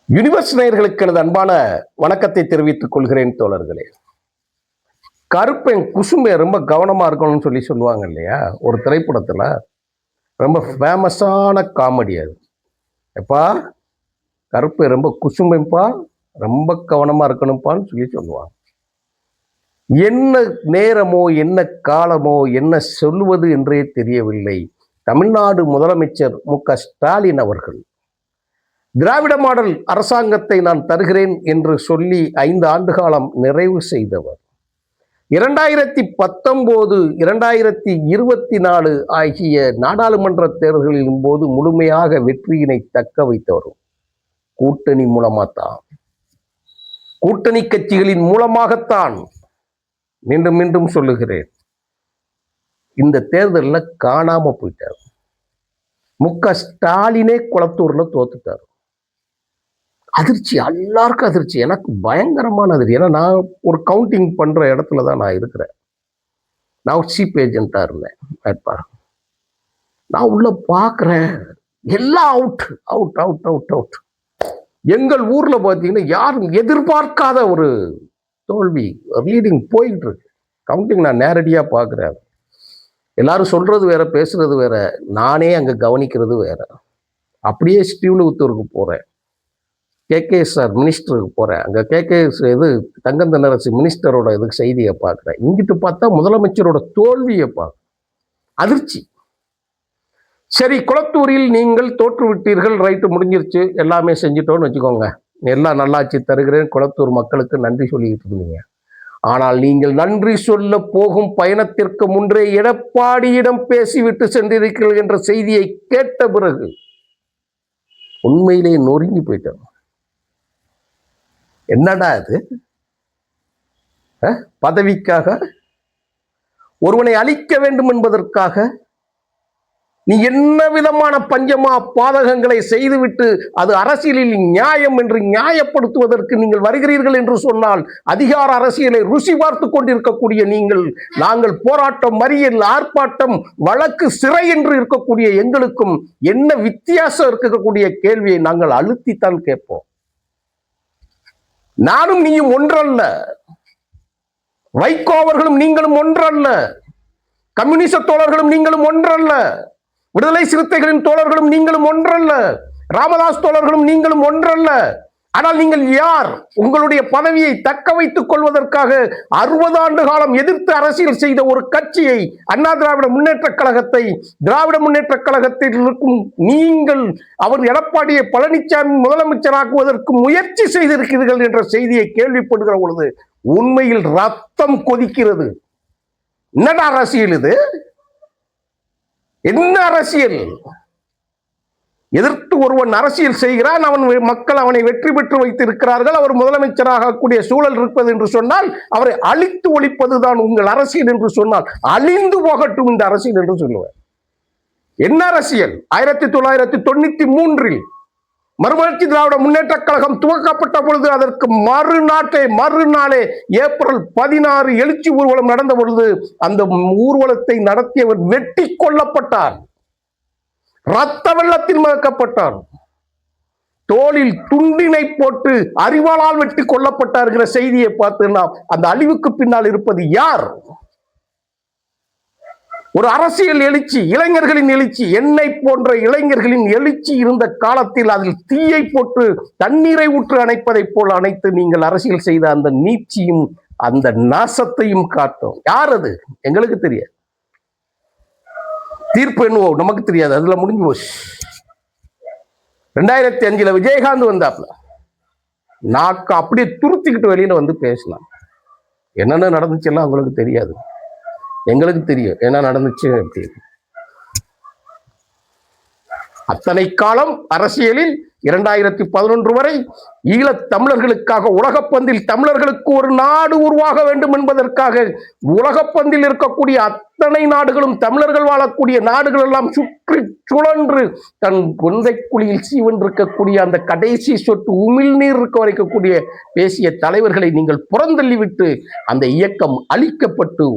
Universe நேயர்களுக்கு எனது அன்பான வணக்கத்தை தெரிவித்துக் கொள்கிறேன் தோழர்களே. கருப்பன் குசும்பை ரொம்ப கவனமா இருக்கணும்னு சொல்லுவாங்க இல்லையா? ஒரு திரைப்படத்துல ரொம்ப ஃபேமஸான காமெடி அது. எப்பா கருப்பை ரொம்ப குசும்பைப்பா, ரொம்ப கவனமா இருக்கணும்ப்பான்னு சொல்லுவாங்க. என்ன நேரமோ என்ன காலமோ என்ன சொல்லுவது என்றே தெரியவில்லை. தமிழ்நாடு முதலமைச்சர் மு.க.ஸ்டாலின் அவர்கள் திராவிட மாடல் அரசாங்கத்தை நான் தருகிறேன் என்று சொல்லி 5 ஆண்டு காலம் நிறைவு செய்தவர். 2019, 2024 ஆகிய நாடாளுமன்ற தேர்தலின் போது முழுமையாக வெற்றியினை தக்க வைத்தவரும் கூட்டணி மூலமாகத்தான், கூட்டணி கட்சிகளின் மூலமாகத்தான். மீண்டும் மீண்டும் சொல்லுகிறேன், இந்த தேர்தலில் காணாம போயிட்டார். மு.க.ஸ்டாலினே குளத்தூர்ல தோத்துட்டார். அதிர்ச்சி, எல்லாருக்கும் அதிர்ச்சி. எனக்கு பயங்கரமான அதிர்ச்சி. ஏன்னா நான் ஒரு கவுண்டிங் பண்ற இடத்துல தான் நான் இருக்கிறேன். நான் சீப் ஏஜென்ட்டா இருந்தேன் வேட்பாளர். நான் உள்ள பார்க்குறேன், எல்லாம் out out out out out. எங்கள் ஊர்ல பார்த்தீங்கன்னா யாரும் எதிர்பார்க்காத ஒரு தோல்வி லீடிங் போயிட்டு இருக்கு. கவுண்டிங் நான் நேரடியாக பார்க்குறேன். எல்லாரும் சொல்றது வேற, பேசுறது வேற, நானே அங்கே கவனிக்கிறது வேற. அப்படியே ஸ்ரீவில்லிபுத்தூருக்கு போறேன், KK சார் மினிஸ்டருக்கு போகிறேன். அங்கே KK தங்கம் தென்னரசு மினிஸ்டரோட இதுக்கு செய்தியை பார்க்குறேன். இங்கிட்டு பார்த்தா முதலமைச்சரோட தோல்வியை பார்க்க அதிர்ச்சி. சரி, குளத்தூரில் நீங்கள் தோற்று விட்டீர்கள், ரைட்டு, முடிஞ்சிருச்சு, எல்லாமே செஞ்சிட்டோன்னு வச்சுக்கோங்க. எல்லாம் நல்லாட்சி தருகிறேன், குளத்தூர் மக்களுக்கு நன்றி சொல்லிக்கிட்டு இருந்தீங்க. ஆனால் நீங்கள் நன்றி சொல்ல போகும் பயணத்திற்கு முன்றே எடப்பாடியிடம் பேசிவிட்டு சென்றிருக்கிறீர்கள் என்ற செய்தியை கேட்ட பிறகு உண்மையிலே நொறுங்கி போயிட்டோம். என்னடா இது? பதவிக்காக, ஒருவனை அழிக்க வேண்டும் என்பதற்காக நீ என்ன விதமான பஞ்சமா பாதகங்களை செய்துவிட்டு அது அரசியலில் நியாயம் என்று நியாயப்படுத்துவதற்கு நீங்கள் வருகிறீர்கள் என்று சொன்னால், அதிகார அரசியலை ருசி பார்த்து கொண்டிருக்கக்கூடிய நீங்கள், நாங்கள் போராட்டம், மறியல், ஆர்ப்பாட்டம், வழக்கு, சிறை என்று இருக்கக்கூடிய எங்களுக்கும் என்ன வித்தியாசம் இருக்கக்கூடிய கேள்வியை நாங்கள் அழுத்தித்தான் கேட்போம். நானும் நீயும் ஒன்றல்ல, வைகோ அவர்களும் நீங்களும் ஒன்றல்ல, கம்யூனிச தோழர்களும் நீங்களும் ஒன்றல்ல, விடுதலை சிறுத்தைகளின் தோழர்களும் நீங்களும் ஒன்றல்ல, ராமதாஸ் தோழர்களும் நீங்களும் ஒன்றல்ல. ஆனால் நீங்கள் யார்? உங்களுடைய பதவியை தக்க வைத்துக் கொள்வதற்காக 60 ஆண்டு காலம் எதிர்த்து அரசியல் செய்த ஒரு கட்சியை, அண்ணா திராவிட முன்னேற்ற கழகத்தை, திராவிட முன்னேற்ற கழகத்தில் இருக்கும் நீங்கள், அவர் எடப்பாடியை பழனிசாமி முதலமைச்சராக்குவதற்கு முயற்சி செய்திருக்கிறீர்கள் என்ற செய்தியை கேள்விப்படுகிற பொழுது உண்மையில் ரத்தம் கொதிக்கிறது. என்னடா அரசியல் இது? என்ன அரசியல்? எதிர்த்து ஒருவன் அரசியல் செய்கிறான், அவன் மக்கள் அவனை வெற்றி பெற்று வைத்திருக்கிறார்கள், அவர் முதலமைச்சராக கூடிய சூழல் இருப்பது என்று சொன்னால் அவரை அழித்து ஒழிப்பதுதான் உங்கள் அரசியல் என்று சொன்னால் அழிந்து போகட்டும் இந்த அரசியல் என்று சொல்லுவேன். என்ன அரசியல்? 1993 மறுமலர்ச்சி திராவிட முன்னேற்ற கழகம் துவக்கப்பட்ட பொழுது அதற்கு மறுநாளே ஏப்ரல் 16 எழுச்சி ஊர்வலம் நடந்த பொழுது அந்த ஊர்வலத்தை நடத்தியவர் வெட்டி கொல்லப்பட்டார், ரத்த வெள்ளத்தில் மறக்கப்பட்டார், தோளில் துண்டினை போட்டு அறிவாளால் வெட்டி கொல்லப்பட்டார் செய்தியை பார்த்தீங்கன்னா அந்த அழிவுக்கு பின்னால் இருப்பது யார்? ஒரு அரசியல் எழுச்சி, இளைஞர்களின் எழுச்சி, என்னை போன்ற இளைஞர்களின் எழுச்சி இருந்த காலத்தில் அதில் தீயை போட்டு தண்ணீரை ஊற்று அணைப்பதை போல் அணைத்து நீங்கள் அரசியல் செய்த அந்த நீட்சியும் அந்த நாசத்தையும் காட்டும். யார் அது? எங்களுக்கு தெரியாது. தீர்ப்பு என்னவோ நமக்கு தெரியாது, அதுல முடிஞ்சு போச்சு. 2005 விஜயகாந்த் வந்தாப்ல, நாக்கு அப்படியே துருத்திக்கிட்டு வெளியில வந்து பேசலாம். என்னென்ன நடந்துச்சு எல்லாம் உங்களுக்கு தெரியாது, எங்களுக்கு தெரியும் என்ன நடந்துச்சு அப்படின்னு. அத்தனை காலம் அரசியலில் 2011 வரை ஈழத் தமிழர்களுக்காக உலகப்பந்தில் தமிழர்களுக்கு ஒரு நாடு உருவாக வேண்டும் என்பதற்காக உலகப்பந்தில் இருக்கக்கூடிய அத்தனை நாடுகளும் தமிழர்கள் வாழக்கூடிய நாடுகள் எல்லாம் சுற்றி சுழன்று தன் குந்தை குழியில் சீவன்றிருக்கக்கூடிய அந்த கடைசி சொட்டு உமிழ்நீர் இருக்க வரைக்கக்கூடிய பேசிய தலைவர்களை நீங்கள் புறந்தள்ளிவிட்டு அந்த இயக்கம் அழிக்கப்பட்டு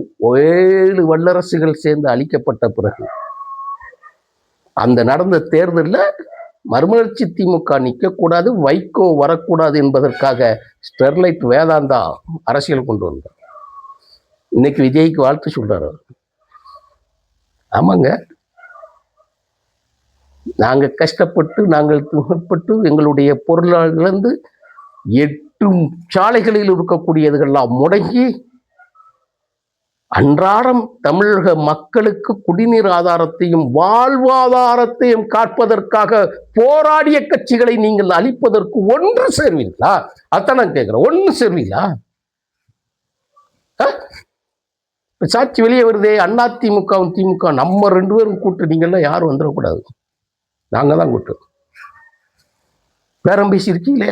7 வல்லரசுகள் சேர்ந்து அழிக்கப்பட்ட பிறகு அந்த நடந்த தேர்தலில் மறுமலர்ச்சி திமுக நிற்கக்கூடாது, வைகோ வரக்கூடாது என்பதற்காக ஸ்டெர்லைட் வேதாந்தா அரசியல் கொண்டு வந்தார். இன்னைக்கு விஜய்க்கு வாழ்த்து சொல்றாரு. ஆமாங்க, நாங்கள் கஷ்டப்பட்டு நாங்கள் துன்பப்பட்டு எங்களுடைய பொருளாதாரத்திலிருந்து 8 சாலைகளில் இருக்கக்கூடியதுகள்லாம் முடங்கி அன்றாடம் தமிழக மக்களுக்கு குடிநீர் ஆதாரத்தையும் வாழ்வாதாரத்தையும் காப்பதற்காக போராடிய கட்சிகளை நீங்கள் அழிப்பதற்கு ஒன்று சேர்வீங்களா? அதான் நான் கேட்கிறேன், ஒன்று சேர்வீங்களா? சாட்சி வெளியே வருதே, அதிமுகவும் திமுக நம்ம 2 பேரும் கூட்டு, நீங்கள்லாம் யாரும் வந்துடக்கூடாது, நாங்க தான் கூட்டு. பேரம் பேசியிருக்கீங்களே.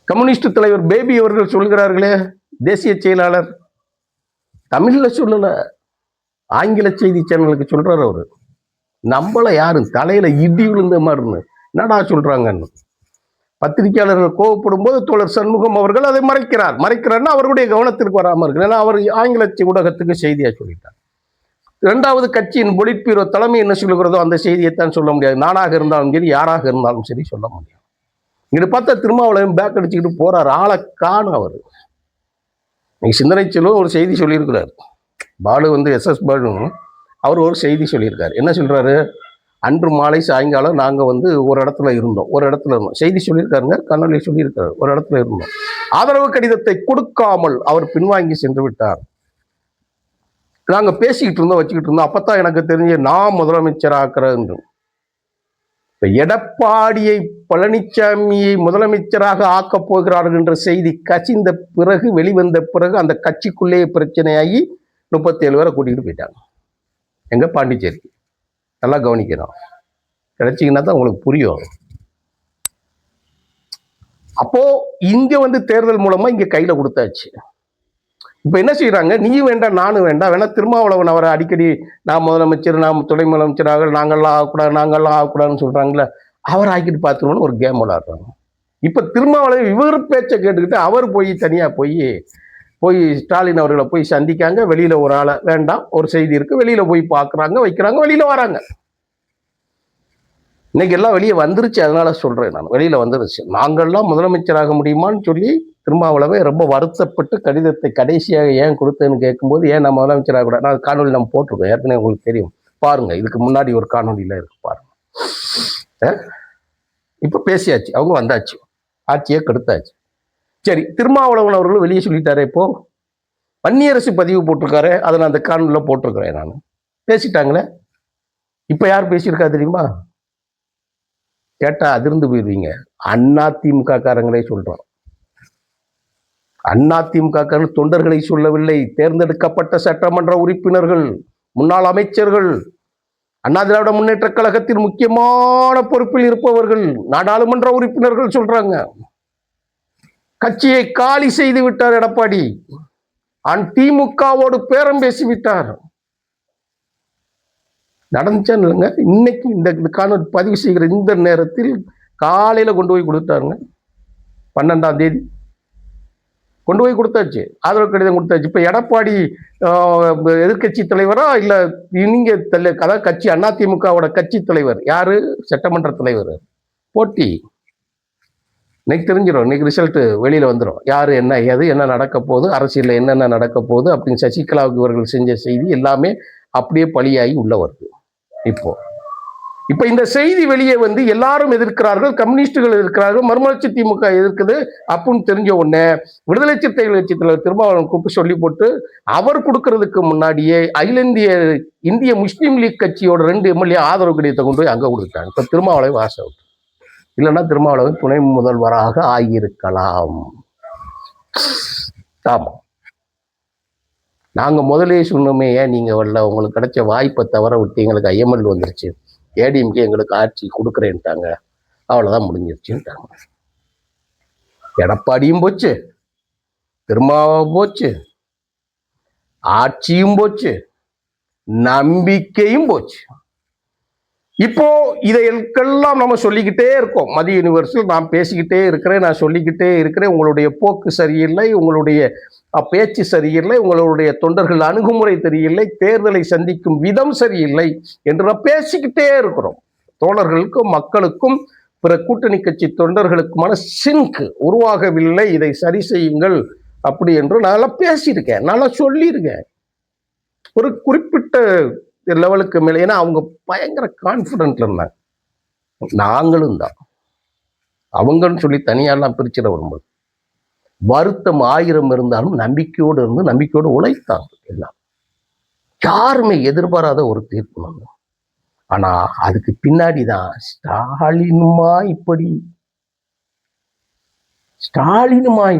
கம்யூனிஸ்ட் தலைவர் பேபி அவர்கள் சொல்கிறார்களே, தேசிய செயலாளர், தமிழ்ல சொல்லல, ஆங்கில செய்தி சேனலுக்கு சொல்றாரு அவரு. நம்மள யாரும் தலையில இடி விழுந்த மாதிரி என்னடா சொல்றாங்கன்னு. பத்திரிகையாளர்கள் கோவப்படும் போது தோழர் சண்முகம் அவர்கள் அதை மறைக்கிறார்னா அவருடைய கவனத்திற்கு வராமல் இருக்கு. ஏன்னா அவர் ஆங்கில ஊடகத்துக்கு செய்தியா சொல்லிட்டார். 2வது கட்சியின் பொலிட் பீரோ தலைமை என்ன சொல்லுகிறதோ அந்த செய்தியைத்தான் சொல்ல முடியாது. நானாக இருந்தாலும் சரி, யாராக இருந்தாலும் சரி சொல்ல முடியும். இங்கிட்டு பார்த்தா திருமாவளவன் பேக் அடிச்சுக்கிட்டு போறாரு, ஆளை காணும். அவர் இன்னைக்கு சிந்தனை செல்வம் ஒரு செய்தி சொல்லியிருக்கிறார். பாலு SS பாலு அவர் ஒரு செய்தி சொல்லியிருக்காரு. என்ன சொல்றாரு? அன்று மாலை சாயங்காலம் நாங்கள் ஒரு இடத்துல இருந்தோம், செய்தி சொல்லியிருக்காருங்க, கண்ணொலி சொல்லியிருக்காரு. ஒரு இடத்துல இருந்தோம், ஆதரவு கடிதத்தை கொடுக்காமல் அவர் பின்வாங்கி சென்று விட்டார். நாங்க பேசிக்கிட்டு இருந்தோம், வச்சுக்கிட்டு இருந்தோம். அப்பதான் எனக்கு தெரிஞ்ச நான் முதலமைச்சராக்குறேன். எடப்பாடியை பழனிசாமியை முதலமைச்சராக ஆக்கப் போகிறார்கள் என்ற செய்தி கசிந்த பிறகு, வெளிவந்த பிறகு அந்த கட்சிக்குள்ளேயே பிரச்சனையாகி 37 பேரை கூட்டிகிட்டு போயிட்டாங்க. எங்க? பாண்டிச்சேரி. நல்லா கவனிக்கணும், கிடைச்சிங்கன்னா தான் உங்களுக்கு புரியும். அப்போ இங்க தேர்தல் மூலமா இங்க கையில கொடுத்தாச்சு. இப்ப என்ன செய்யறாங்க? நீயும் வேண்டாம் நானும் வேண்டாம், வேணா திருமாவளவன் அவரை அடிக்கடி நான் முதலமைச்சர், நான் துணை முதலமைச்சராக, நாங்கள்லாம் ஆகக்கூடாதுன்னு சொல்றாங்களே, அவர் ஆக்கிட்டு பார்த்துருவோன்னு ஒரு கேம் விளையாடுறாங்க. இப்ப திருமாவளவன் இவர் பேச்சை கேட்டுக்கிட்டு அவர் போய் தனியா போய் ஸ்டாலின் அவர்களை போய் சந்திக்காங்க. வெளியில ஒரு ஆளை வேண்டாம், ஒரு செய்தி இருக்கு, வெளியில போய் பார்க்குறாங்க, வைக்கிறாங்க, வெளியில வராங்க. இன்னைக்கு எல்லாம் வெளியே வந்துருச்சு. அதனால சொல்றேன், நான் வெளியில வந்துருச்சு. நாங்கள்லாம் முதலமைச்சராக முடியுமான்னு சொல்லி திருமாவளவே ரொம்ப வருத்தப்பட்டு கடிதத்தை கடைசியாக ஏன் கொடுத்தேன்னு கேட்கும்போது, ஏன் நான் முதலமைச்சராக கூட, நான் காணொலி நம்ம போட்டிருக்கோம், ஏற்கனவே உங்களுக்கு தெரியும், பாருங்க. இதுக்கு முன்னாடி ஒரு காணொலியில இருக்கு பாருங்க. இப்ப பேசியாச்சு, அவங்க வந்தாச்சு, ஆட்சியை கெடுத்தாச்சு. சரி, திருமாவளவன் அவர்களும் வெளியே சொல்லிட்டாரே, இப்போ வன்னியரசு பதிவு போட்டிருக்காரு, அதை நான் அந்த காணொலியில போட்டிருக்கிறேன். நான் பேசிட்டாங்களே. இப்ப யார் பேசியிருக்கா தெரியுமா? கேட்டா அதிர்ந்து போயிருவீங்க. அதிமுக காரங்களே சொல்றோம். அதிமுக தொண்டர்களை சொல்லவில்லை, தேர்ந்தெடுக்கப்பட்ட சட்டமன்ற உறுப்பினர்கள், முன்னாள் அமைச்சர்கள், அண்ணா திராவிட முன்னேற்ற கழகத்தின் முக்கியமான பொறுப்பில் இருப்பவர்கள், நாடாளுமன்ற உறுப்பினர்கள் சொல்றாங்க. கட்சியை காலி செய்து விட்டார் எடப்பாடி, திமுகவோடு பேரம் பேசிவிட்டார். நடந்துச்சான்னு இல்லைங்க. இன்னைக்கு இந்த காணொலி பதிவு செய்கிற இந்த நேரத்தில் காலையில கொண்டு போய் கொடுத்தாருங்க. 12ஆம் தேதி கொண்டு போய் கொடுத்தாச்சு, ஆதரவு கடிதம் கொடுத்தாச்சு. இப்ப எடப்பாடி எதிர்கட்சி தலைவரா இல்ல நீங்க அதாவது கட்சி அதிமுகவோட கட்சி தலைவர் யாரு? சட்டமன்ற தலைவர். போட்டி இன்னைக்கு தெரிஞ்சிடும், இன்னைக்கு ரிசல்ட் வெளியில வந்துடும். யாரு என்ன ஏது என்ன நடக்க போகுது, அரசியல்ல என்னென்ன நடக்க போகுது அப்படின்னு சசிகலாவுக்கு இவர்கள் செஞ்ச செய்தி எல்லாமே அப்படியே பழியாகி உள்ள வருது. இப்போ இந்த செய்தி வெளியே எல்லாரும் எதிர்க்கிறார்கள், கம்யூனிஸ்டுகள் எதிர்க்கிறார்கள், மறுமலர்ச்சி திமுக எதிர்க்குது அப்படின்னு தெரிஞ்ச உடனே விடுதலை சிறுத்தைகள் கட்சி தலைவர் திருமாவளவன் கூப்பிட்டு சொல்லி போட்டு, அவர் கொடுக்கறதுக்கு முன்னாடியே அகில இந்திய முஸ்லீம் லீக் கட்சியோட 2 எம்எல்ஏ ஆதரவு கடிதத்தை கொண்டு போய் அங்க கொடுத்தாங்க. இப்ப திருமாவளவன் வாச அவுட், இல்லைன்னா திருமாவளவன் துணை முதல்வராக ஆகியிருக்கலாம். ஆமா, நாங்க முதலே சொன்னோமே, ஏன் நீங்க வரல, உங்களுக்கு கிடைச்ச வாய்ப்பை தவற விட்டு எங்களுக்கு ஐஎம்எல் வந்துருச்சு, ஏடிஎம்கே எங்களுக்கு ஆட்சி கொடுக்குறேன்ட்டாங்க, அவ்வளவுதான் முடிஞ்சிருச்சுட்டாங்க. எடப்பாடியும் போச்சு, திருமாவும் போச்சு, ஆட்சியும் போச்சு, நம்பிக்கையும் போச்சு. இப்போ இதையெல்லாம் நம்ம சொல்லிக்கிட்டே இருக்கோம். மதிய யூனிவர்ஸில் நான் பேசிக்கிட்டே இருக்கிறேன், நான் சொல்லிக்கிட்டே இருக்கிறேன். உங்களுடைய போக்கு சரியில்லை, உங்களுடைய பேச்சு சரியில்லை, உங்களுடைய தொண்டர்கள் அணுகுமுறை சரியில்லை, தேர்தலை சந்திக்கும் விதம் சரியில்லை என்று நான் பேசிக்கிட்டே இருக்கிறோம். தோழர்களுக்கும் மக்களுக்கும் பிற கூட்டணி கட்சி தொண்டர்களுக்குமான சிங்க் உருவாகவில்லை, இதை சரி செய்யுங்கள் அப்படி என்று நல்லா பேசியிருக்கேன், நல்லா சொல்லியிருக்கேன். ஒரு குறிப்பிட்ட லெவலுக்கு மேலே, ஏன்னா அவங்க பயங்கர கான்ஃபிடென்ட்ல இருந்தாங்க. நாங்களும் தான். அவங்கன்னு சொல்லி தனியாலாம் பிரிச்சிட வரும்போது வருத்தம் 1000 இருந்தாலும் நம்பிக்கையோடு இருந்து நம்பிக்கையோடு உழைத்தாங்க எல்லாம். யாருமே எதிர்பாராத ஒரு தீர்ப்பு நம்ம. ஆனா அதுக்கு பின்னாடிதான் ஸ்டாலினுமா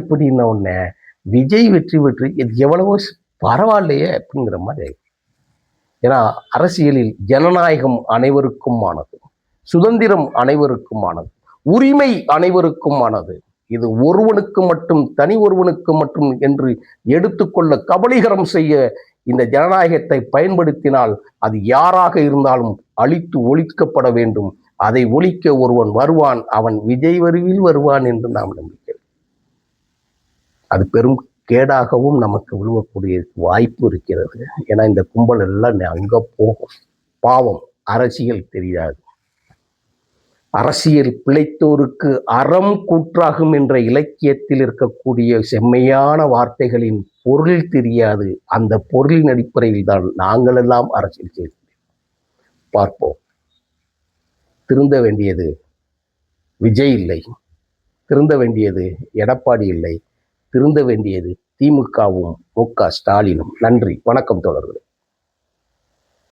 இப்படின்ன உடனே விஜய் வெற்றி இது எவ்வளவோ பரவாயில்லையே அப்படிங்கிற மாதிரி. ஏன்னா அரசியலில் ஜனநாயகம் அனைவருக்குமானது, சுதந்திரம் அனைவருக்குமானது, உரிமை அனைவருக்குமானது. இது ஒருவனுக்கு மட்டும், தனி ஒருவனுக்கு மட்டும் என்று எடுத்துக்கொள்ள கபலீகரம் செய்ய இந்த ஜனநாயகத்தை பயன்படுத்தினால் அது யாராக இருந்தாலும் அழித்து ஒழிக்கப்பட வேண்டும். அதை ஒழிக்க ஒருவன் வருவான், அவன் விஜய் வடிவில் வருவான் என்று நாம் நம்பிக்கிறோம். அது பெரும் கேடாகவும் நமக்கு விழுவக்கூடிய வாய்ப்பு இருக்கிறது. ஏன்னா இந்த கும்பல் எல்லாம் அங்க போகும். பாவம், அரசியல் தெரியாது. அரசியல் பிழைத்தோருக்கு அறம் கூற்றாகும் என்ற இலக்கியத்தில் இருக்கக்கூடிய செம்மையான வார்த்தைகளின் பொருள் தெரியாது. அந்த பொருளின் அடிப்படையில் தான் நாங்கள் எல்லாம் அரசியல் செய்து பார்ப்போம். திருந்த வேண்டியது விஜய் இல்லை, திருந்த வேண்டியது எடப்பாடி இல்லை, திருந்த வேண்டியது திமுகவும் மு க ஸ்டாலினும். நன்றி, வணக்கம் தோழர்களே.